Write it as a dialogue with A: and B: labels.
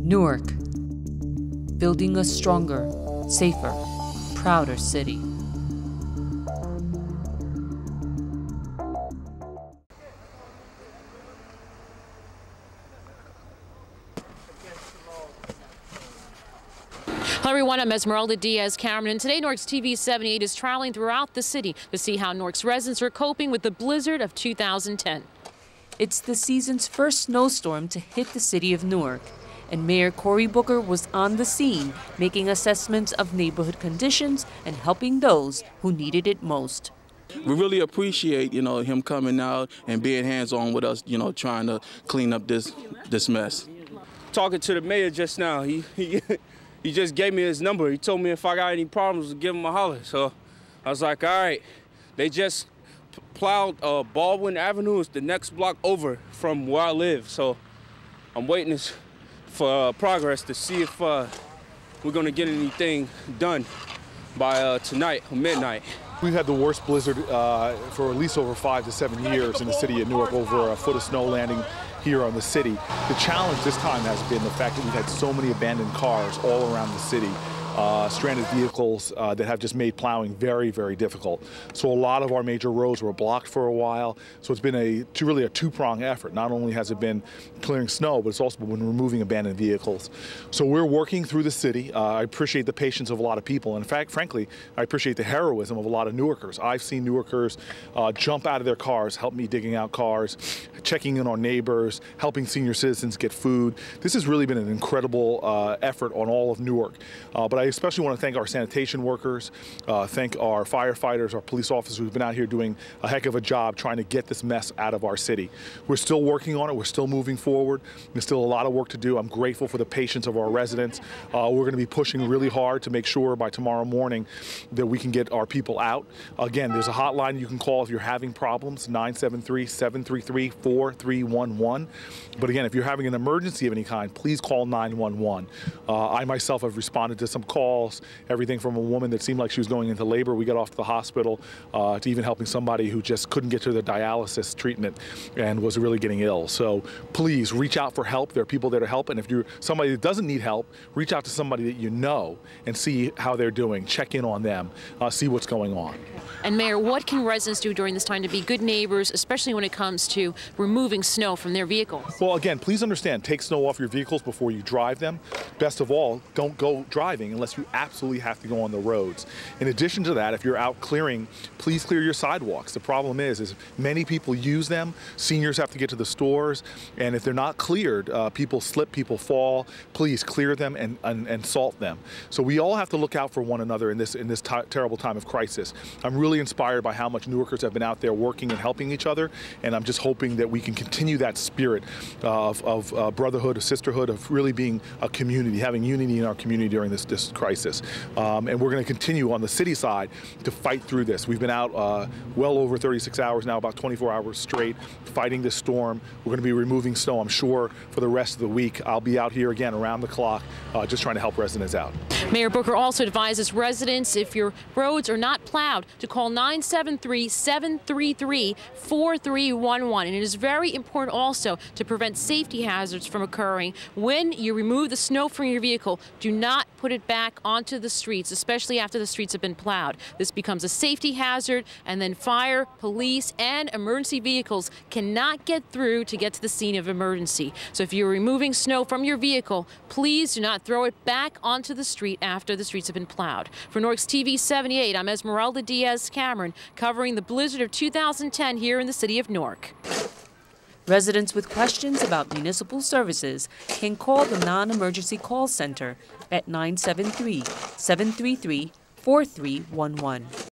A: Newark, building a stronger, safer, prouder city.
B: Hello everyone, I'm Esmeralda Diaz-Cameron, and today Newark's TV 78 is traveling throughout the city to see how Newark's residents are coping with the blizzard of 2010.
A: It's the season's first snowstorm to hit the city of Newark, and Mayor Cory Booker was on the scene making assessments of neighborhood conditions and helping those who needed it most.
C: We really appreciate, him coming out and being hands-on with us, trying to clean up this mess.
D: Talking to the mayor just now, he just gave me his number. He told me if I got any problems to give him a holler. So I was like, all right. They just plowed Baldwin Avenue. It's the next block over from where I live. So I'm waiting for progress to see if we're going to get anything done by tonight or midnight.
E: We've had the worst blizzard for at least over 5 to 7 years in the city of Newark, over a foot of snow landing here on the city. The challenge this time has been the fact that we've had so many abandoned cars all around the city, stranded vehicles that have just made plowing very, very difficult. So a lot of our major roads were blocked for a while. So it's been really a two-pronged effort. Not only has it been clearing snow, but it's also been removing abandoned vehicles. So we're working through the city. I appreciate the patience of a lot of people. In fact, frankly, I appreciate the heroism of a lot of Newarkers. I've seen Newarkers jump out of their cars, help me digging out cars, checking in on neighbors, helping senior citizens get food. This has really been an incredible effort on all of Newark. But I especially want to thank our sanitation workers, thank our firefighters, our police officers who've been out here doing a heck of a job trying to get this mess out of our city. We're still working on it. We're still moving forward. There's still a lot of work to do. I'm grateful for the patience of our residents. We're going to be pushing really hard to make sure by tomorrow morning that we can get our people out. Again, there's a hotline you can call if you're having problems, 973-733-4311. But again, if you're having an emergency of any kind, please call 911. I myself have responded to some calls, everything from a woman that seemed like she was going into labor. We got off to the hospital, to even helping somebody who just couldn't get to the dialysis treatment and was really getting ill. So please reach out for help. There are people there to help. And if you're somebody that doesn't need help, reach out to somebody that you know and see how they're doing. Check in on them, see what's going on.
B: And Mayor, what can residents do during this time to be good neighbors, especially when it comes to removing snow from their vehicles?
E: Well, again, please understand, take snow off your vehicles before you drive them. Best of all, don't go driving unless you absolutely have to go on the roads. In addition to that, if you're out clearing, please clear your sidewalks. The problem is many people use them. Seniors have to get to the stores, and if they're not cleared, people slip, people fall. Please clear them and salt them. So we all have to look out for one another in this terrible time of crisis. I'm really inspired by how much Newarkers have been out there working and helping each other, and I'm just hoping that we can continue that spirit of brotherhood, of sisterhood, of really being a community, having unity in our community during this crisis. And we're going to continue on the city side to fight through this. We've been out well over 36 hours now, about 24 hours straight, fighting this storm. We're going to be removing snow, I'm sure, for the rest of the week. I'll be out here again around the clock, just trying to help residents out.
B: Mayor Booker also advises residents, if your roads are not plowed, to call 973-733-4311. And it is very important also to prevent safety hazards from occurring. When you remove the snow from your vehicle, do not put it back onto the streets, especially after the streets have been plowed. This becomes a safety hazard, and then fire, police, and emergency vehicles cannot get through to get to the scene of emergency. So if you're removing snow from your vehicle, please do not throw it back onto the street after the streets have been plowed. For Newark's TV 78, I'm Esmeralda Diaz-Cameron, covering the blizzard of 2010 here in the city of Newark.
A: Residents with questions about municipal services can call the non-emergency call center at 973-733-4311.